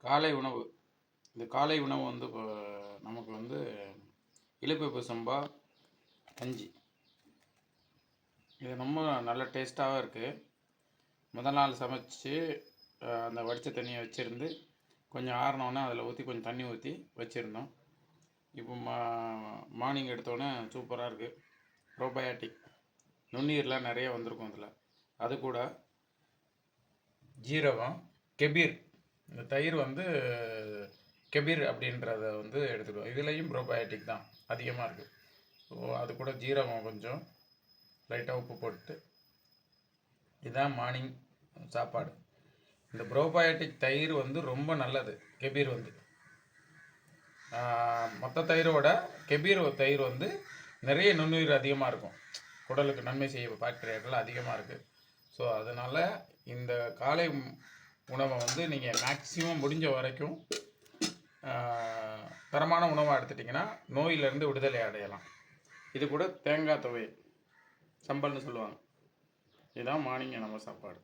காலை உணவு. இந்த காலை உணவு வந்து நமக்கு வந்து இலுப்பைப்பு சம்பா கஞ்சி. இது ரொம்ப நல்ல டேஸ்ட்டாகவும் இருக்குது. முதல் நாள் சமைச்சு அந்த வடித்த தண்ணியை வச்சுருந்து கொஞ்சம் ஆறினோன்னே அதில் ஊற்றி கொஞ்சம் தண்ணி ஊற்றி வச்சுருந்தோம். இப்போ மார்னிங் எடுத்தோன்னே சூப்பராக இருக்குது. ப்ரோபயாட்டிக் நுண்ணுயிர்லாம் நிறைய வந்திருக்கும் அதில். அது கூட ஜீரகம், கெபீர், இந்த தயிர் வந்து கெபீர் அப்படின்றத வந்து எடுத்துக்குவோம். இதுலேயும் ப்ரோபயாட்டிக் தான் அதிகமாக இருக்குது. ஸோ அது கூட ஜீரகம் கொஞ்சம் லைட்டாக உப்பு போட்டு இதுதான் மார்னிங் சாப்பாடு. இந்த ப்ரோபயாட்டிக் தயிர் வந்து ரொம்ப நல்லது. கெபீர் வந்து மற்ற தயிரோட கெபீர் தயிர் வந்து நிறைய நுண்ணுயிர் அதிகமாக இருக்கும். குடலுக்கு நன்மை செய்ய பாக்டீரியாக்கள் அதிகமாக இருக்குது. ஸோ அதனால் இந்த காலை உணவை வந்து நீங்கள் மேக்ஸிமம் முடிஞ்ச வரைக்கும் தரமான உணவாக எடுத்துட்டிங்கன்னா நோயிலிருந்து விடுதலை அடையலாம். இது கூட தேங்காய் துவையல், சம்பல்னு சொல்லுவாங்க. இதுதான் மார்னிங் நம்ம சாப்பாடு.